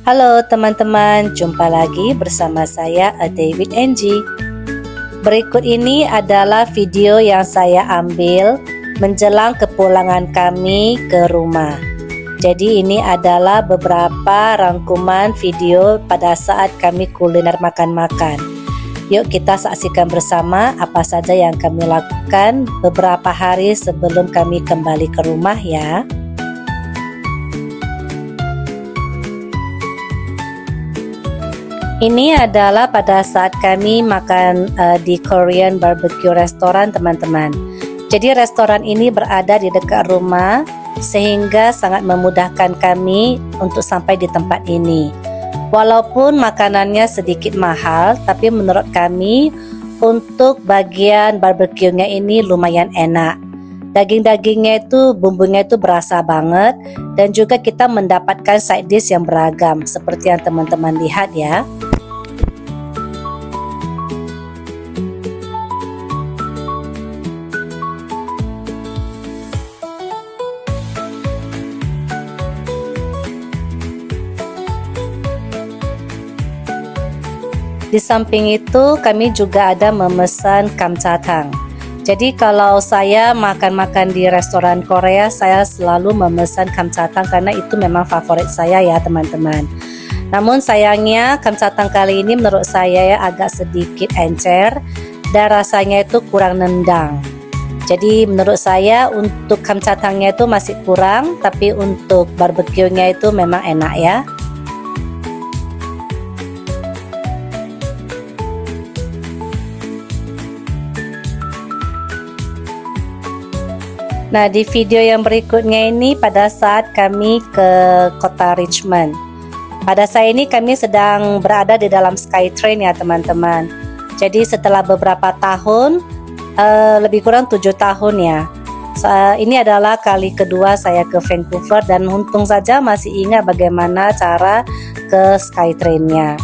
Halo teman-teman, jumpa lagi bersama saya A Day with Angie. Berikut ini adalah video yang saya ambil menjelang kepulangan kami ke rumah. Jadi ini adalah beberapa rangkuman video pada saat kami kuliner makan-makan. Yuk kita saksikan bersama apa saja yang kami lakukan beberapa hari sebelum kami kembali ke rumah ya. Ini adalah pada saat kami makan di Korean barbecue restoran teman-teman. Jadi restoran ini berada di dekat rumah sehingga sangat memudahkan kami untuk sampai di tempat ini. Walaupun makanannya sedikit mahal, tapi menurut kami untuk bagian barbeque-nya ini lumayan enak. Daging-dagingnya itu, bumbunya itu berasa banget, dan juga kita mendapatkan side dish yang beragam seperti yang teman-teman lihat ya. Di samping itu kami juga ada memesan kamchatang. Jadi kalau saya makan-makan di restoran Korea, saya selalu memesan kamchatang karena itu memang favorit saya ya teman-teman. Namun sayangnya kamchatang kali ini menurut saya ya agak sedikit encer dan rasanya itu kurang nendang. Jadi menurut saya untuk kamchatangnya itu masih kurang, tapi untuk barbeque-nya itu memang enak ya. Nah, di video yang berikutnya ini pada saat kami ke kota Richmond. Pada saat ini kami sedang berada di dalam Skytrain ya teman-teman. Jadi setelah beberapa tahun, lebih kurang 7 tahun ya. Ini adalah kali kedua saya ke Vancouver dan untung saja masih ingat bagaimana cara ke Skytrain-nya.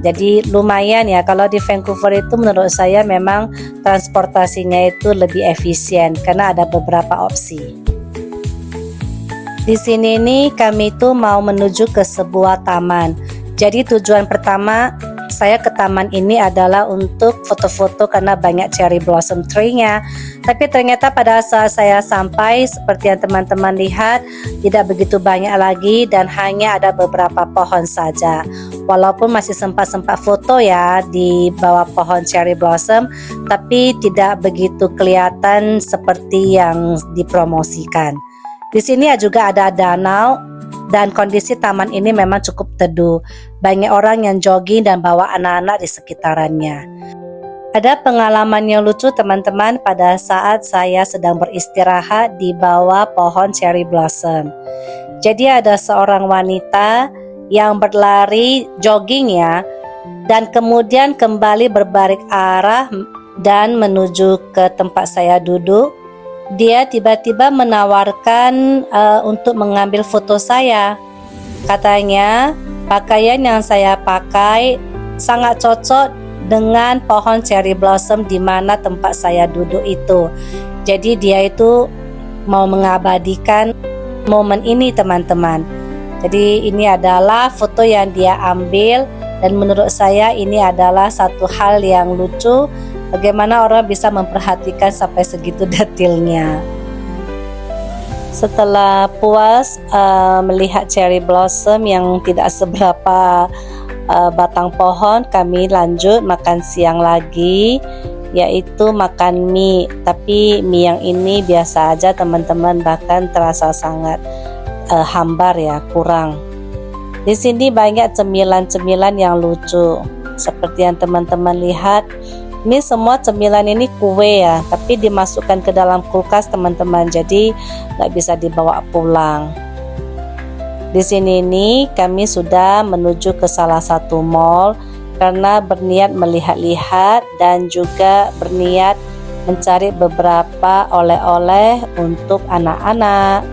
Jadi lumayan ya, kalau di Vancouver itu menurut saya memang transportasinya itu lebih efisien karena ada beberapa opsi. Di sini nih kami tuh mau menuju ke sebuah taman. Jadi tujuan pertama saya ke taman ini adalah untuk foto-foto karena banyak cherry blossom tree-nya. Tapi ternyata pada saat saya sampai seperti yang teman-teman lihat tidak begitu banyak lagi dan hanya ada beberapa pohon saja. Walaupun masih sempat foto ya di bawah pohon cherry blossom, tapi tidak begitu kelihatan seperti yang dipromosikan. Di sini juga ada danau dan kondisi taman ini memang cukup teduh. Banyak orang yang jogging dan bawa anak-anak di sekitarannya. Ada pengalaman yang lucu teman-teman pada saat saya sedang beristirahat di bawah pohon cherry blossom. Jadi ada seorang wanita yang berlari jogging ya, dan kemudian kembali berbalik arah dan menuju ke tempat saya duduk. Dia tiba-tiba menawarkan untuk mengambil foto saya. Katanya pakaian yang saya pakai sangat cocok dengan pohon cherry blossom di mana tempat saya duduk itu. Jadi dia itu mau mengabadikan momen ini teman-teman. Jadi ini adalah foto yang dia ambil dan menurut saya ini adalah satu hal yang lucu. Bagaimana orang bisa memperhatikan sampai segitu detailnya. Setelah puas melihat cherry blossom yang tidak seberapa batang pohon, kami lanjut makan siang lagi, yaitu makan mie. Tapi mie yang ini biasa aja teman-teman, bahkan terasa sangat hambar ya, kurang. Di sini banyak cemilan-cemilan yang lucu. Seperti yang teman-teman lihat, ini semua cemilan ini kue ya, tapi dimasukkan ke dalam kulkas teman-teman, jadi nggak bisa dibawa pulang. Di sini nih kami sudah menuju ke salah satu mall karena berniat melihat-lihat dan juga berniat mencari beberapa oleh-oleh untuk anak-anak.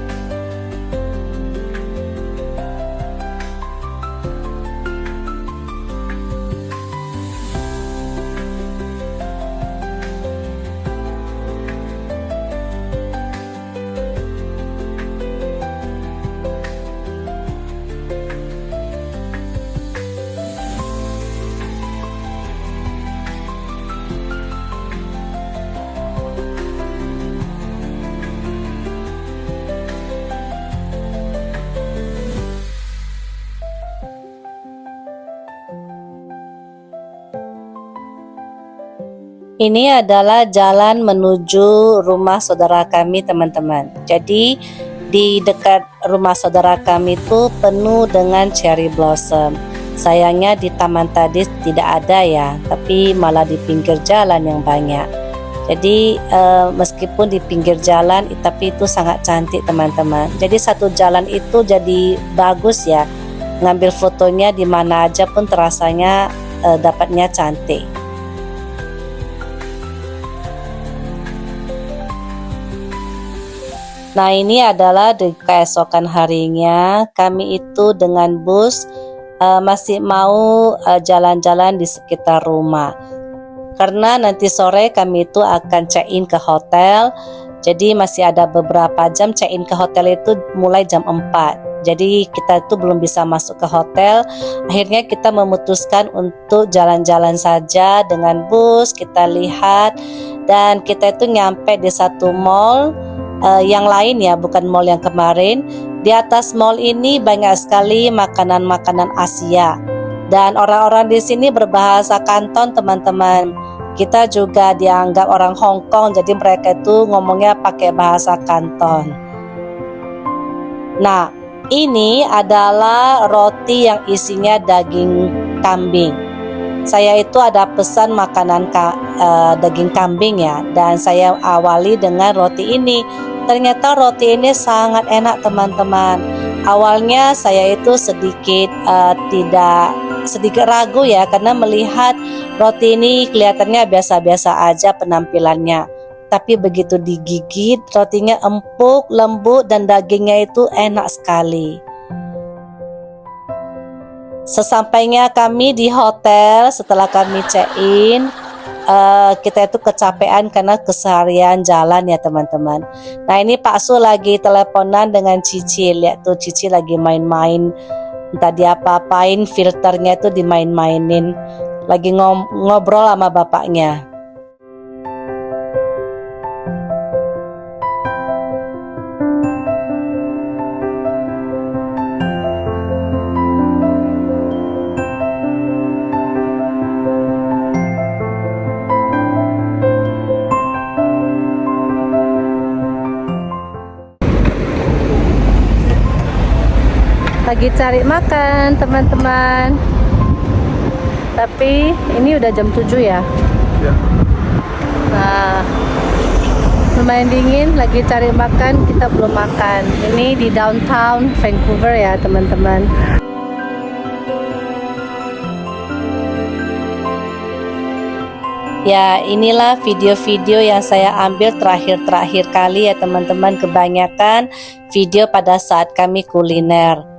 Ini adalah jalan menuju rumah saudara kami, teman-teman. Jadi di dekat rumah saudara kami itu penuh dengan cherry blossom. Sayangnya di taman tadi tidak ada ya, tapi malah di pinggir jalan yang banyak. Jadi meskipun di pinggir jalan, tapi itu sangat cantik, teman-teman. Jadi satu jalan itu jadi bagus ya. Ngambil fotonya di mana aja pun terasanya dapatnya cantik. Nah, ini adalah di keesokan harinya kami itu dengan bus masih mau jalan-jalan di sekitar rumah. Karena nanti sore kami itu akan check-in ke hotel. Jadi masih ada beberapa jam. Check-in ke hotel itu mulai jam 4. Jadi kita itu belum bisa masuk ke hotel. Akhirnya kita memutuskan untuk jalan-jalan saja dengan bus. Kita lihat dan kita itu nyampe di satu mall yang lain ya, bukan mall yang kemarin. Di atas mall ini banyak sekali makanan-makanan Asia dan orang-orang di sini berbahasa Kanton, teman-teman. Kita juga dianggap orang Hong Kong, jadi mereka itu ngomongnya pakai bahasa Kanton. Nah, ini adalah roti yang isinya daging kambing. Saya itu ada pesan makanan daging kambing ya, dan saya awali dengan roti ini. Ternyata roti ini sangat enak, teman-teman. Awalnya saya itu sedikit ragu ya, karena melihat roti ini kelihatannya biasa-biasa aja penampilannya. Tapi begitu digigit, rotinya empuk, lembut, dan dagingnya itu enak sekali. Sesampainya kami di hotel, setelah kami check-in, kita itu kecapean karena keseharian jalan ya, teman-teman. Nah, ini Pak Su lagi teleponan dengan Cici. Lihat tuh, Cici lagi main-main. Entah dia apa-apain, filternya itu dimain-mainin. Lagi ngobrol sama bapaknya. Lagi cari makan, teman-teman. Tapi ini udah jam 7 ya. Ya. Nah, lumayan dingin, lagi cari makan, kita belum makan. Ini di downtown Vancouver ya, teman-teman. Ya, inilah video-video yang saya ambil terakhir kali ya, teman-teman. Kebanyakan video pada saat kami kuliner.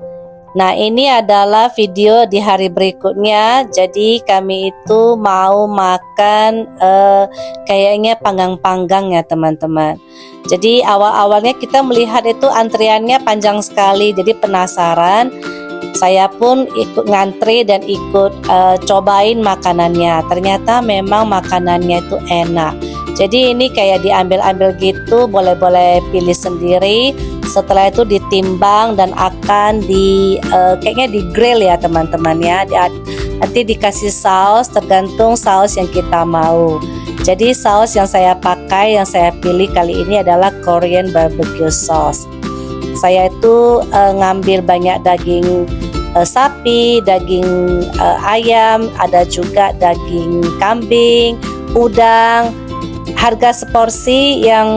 Nah, ini adalah video di hari berikutnya. Jadi kami itu mau makan kayaknya panggang-panggang ya, teman-teman. Jadi awal-awalnya kita melihat itu antriannya panjang sekali. Jadi penasaran. Saya pun ikut ngantri dan ikut cobain makanannya. Ternyata memang makanannya itu enak. Jadi ini kayak diambil-ambil gitu, boleh-boleh pilih sendiri. Setelah itu ditimbang dan akan kayaknya di grill ya, teman-teman ya. Nanti dikasih saus, tergantung saus yang kita mau. Jadi saus yang saya pakai, yang saya pilih kali ini adalah Korean barbecue sauce. Saya itu ngambil banyak daging sapi, daging ayam, ada juga daging kambing, udang. Harga seporsi yang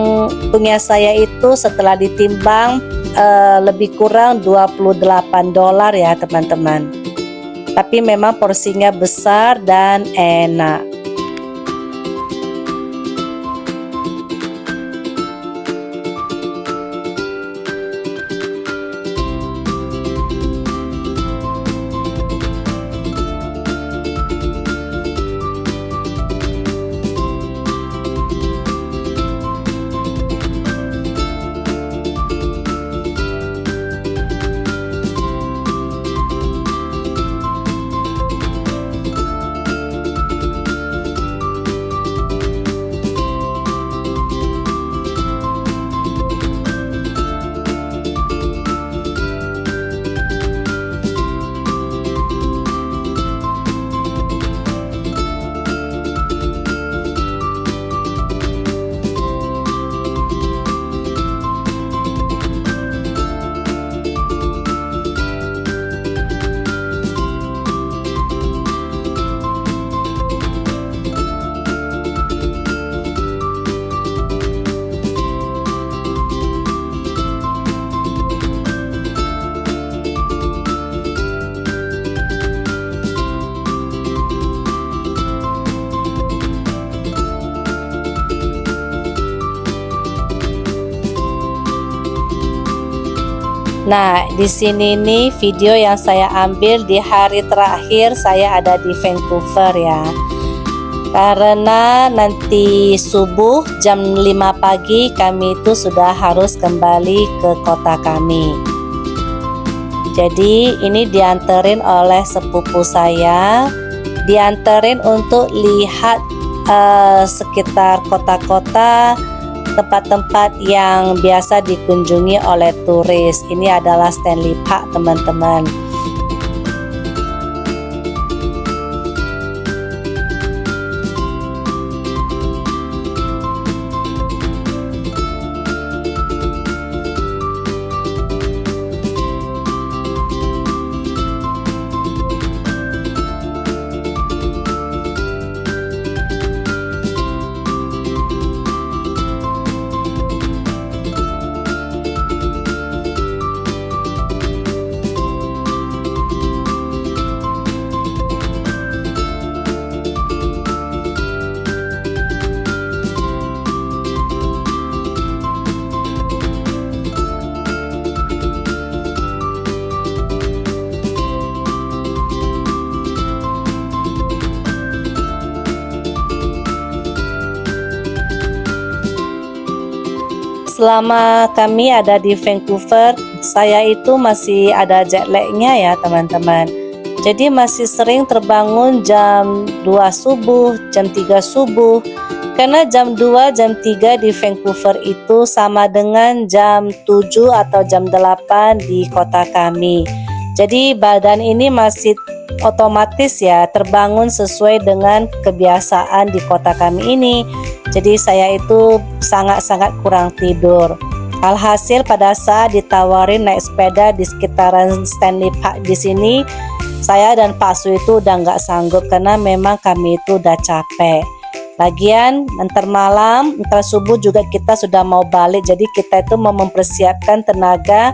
punya saya itu setelah ditimbang lebih kurang $28 ya, teman-teman. Tapi memang porsinya besar dan enak. Nah, di sini nih video yang saya ambil di hari terakhir saya ada di Vancouver ya. Karena nanti subuh jam 5 pagi kami itu sudah harus kembali ke kota kami. Jadi ini dianterin oleh sepupu saya, dianterin untuk lihat sekitar kota-kota, tempat-tempat yang biasa dikunjungi oleh turis. Ini adalah Stanley Park, teman-teman. Selama kami ada di Vancouver, saya itu masih ada jet lagnya ya teman-teman. Jadi masih sering terbangun jam 2 subuh, jam 3 subuh. Karena jam 2, jam 3 di Vancouver itu sama dengan jam 7 atau jam 8 di kota kami. Jadi badan ini masih otomatis ya terbangun sesuai dengan kebiasaan di kota kami ini. Jadi saya itu sangat-sangat kurang tidur. Alhasil pada saat ditawarin naik sepeda di sekitaran Stanley Park di sini, saya dan Pak Su itu udah nggak sanggup karena memang kami itu udah capek. Lagian ntar malam, ntar subuh juga kita sudah mau balik. Jadi kita itu mau mempersiapkan tenaga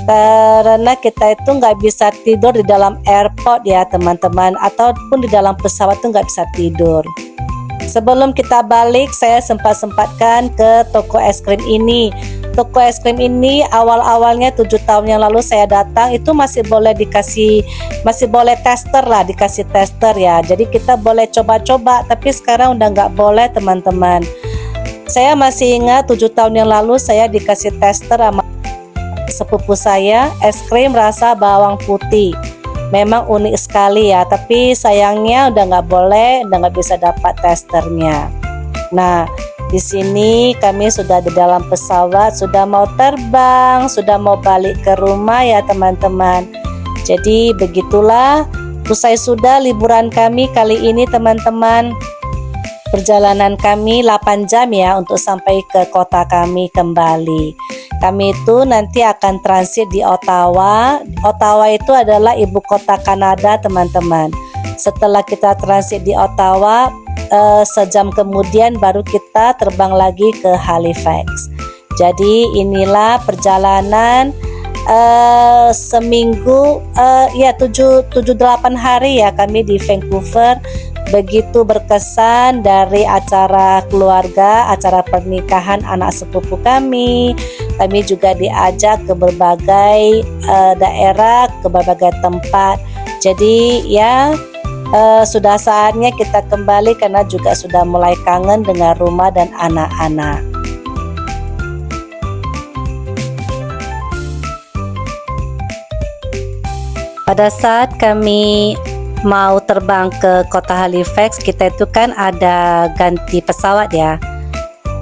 karena kita itu nggak bisa tidur di dalam airport ya teman-teman, ataupun di dalam pesawat tuh nggak bisa tidur. Sebelum kita balik, saya sempat-sempatkan ke toko es krim ini. Toko es krim ini awal-awalnya 7 tahun yang lalu saya datang itu masih boleh tester lah, dikasih tester ya. Jadi kita boleh coba-coba, tapi sekarang udah nggak boleh teman-teman. Saya masih ingat 7 tahun yang lalu saya dikasih tester sama sepupu saya, es krim rasa bawang putih. Memang unik sekali ya, tapi sayangnya udah nggak bisa dapat testernya. Nah, di sini kami sudah di dalam pesawat, sudah mau terbang, sudah mau balik ke rumah ya teman-teman. Jadi begitulah, usai sudah liburan kami kali ini teman-teman. Perjalanan kami 8 jam ya untuk sampai ke kota kami kembali. Kami itu nanti akan transit di Ottawa. Ottawa itu adalah ibu kota Kanada teman-teman. Setelah kita transit di Ottawa, sejam kemudian baru kita terbang lagi ke Halifax. Jadi inilah perjalanan seminggu, ya 7-8 hari ya kami di Vancouver. Begitu berkesan dari acara keluarga, acara pernikahan anak sepupu kami. Kami juga diajak ke berbagai daerah, ke berbagai tempat. Jadi ya sudah saatnya kita kembali karena juga sudah mulai kangen dengan rumah dan anak-anak. Pada saat kami mau terbang ke kota Halifax, kita itu kan ada ganti pesawat ya.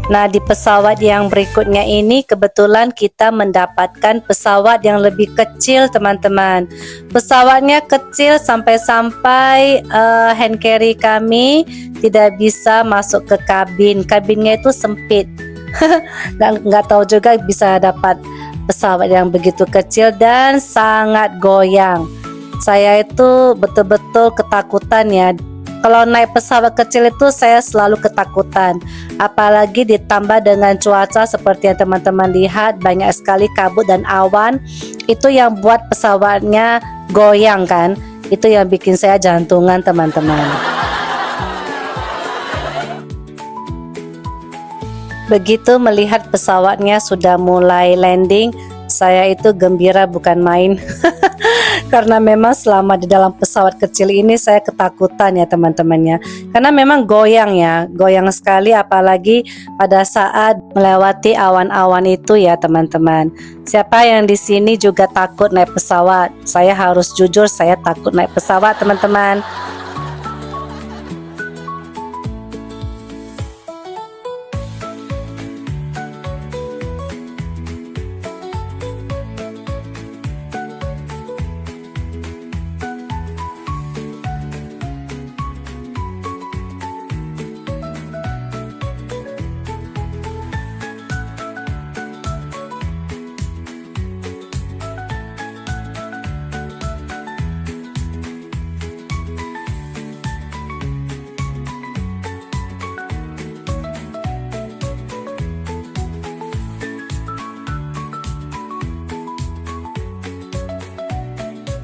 Nah, di pesawat yang berikutnya ini kebetulan kita mendapatkan pesawat yang lebih kecil teman-teman. Pesawatnya kecil sampai-sampai hand carry kami tidak bisa masuk ke kabin. Kabinnya itu sempit. Dan nggak tahu juga bisa dapat pesawat yang begitu kecil dan sangat goyang. Saya itu betul-betul ketakutan ya. Kalau naik pesawat kecil itu saya selalu ketakutan. Apalagi ditambah dengan cuaca seperti yang teman-teman lihat, banyak sekali kabut dan awan. Itu yang buat pesawatnya goyang kan. Itu yang bikin saya jantungan teman-teman. Begitu melihat pesawatnya sudah mulai landing, Saya itu gembira bukan main. Karena memang selama di dalam pesawat kecil ini saya ketakutan ya teman-temannya. Karena memang goyang ya, goyang sekali apalagi pada saat melewati awan-awan itu ya teman-teman. Siapa yang di sini juga takut naik pesawat? Saya harus jujur, saya takut naik pesawat teman-teman.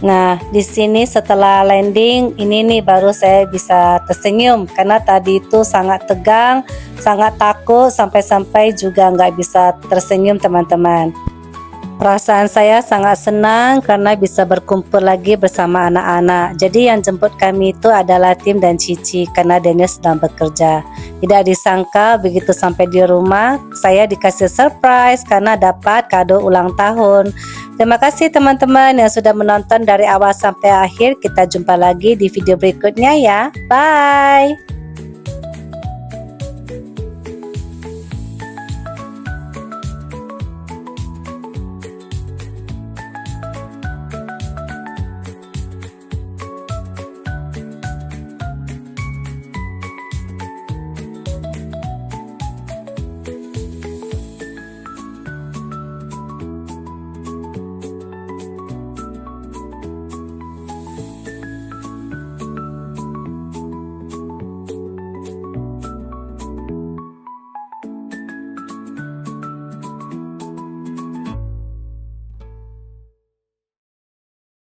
Nah, di sini setelah landing, ini nih baru saya bisa tersenyum karena tadi itu sangat tegang, sangat takut, sampai-sampai juga nggak bisa tersenyum teman-teman. Perasaan saya sangat senang karena bisa berkumpul lagi bersama anak-anak. Jadi yang jemput kami itu adalah Tim dan Cici karena Daniel sedang bekerja. Tidak disangka begitu sampai di rumah, saya dikasih surprise karena dapat kado ulang tahun. Terima kasih teman-teman yang sudah menonton dari awal sampai akhir. Kita jumpa lagi di video berikutnya ya. Bye!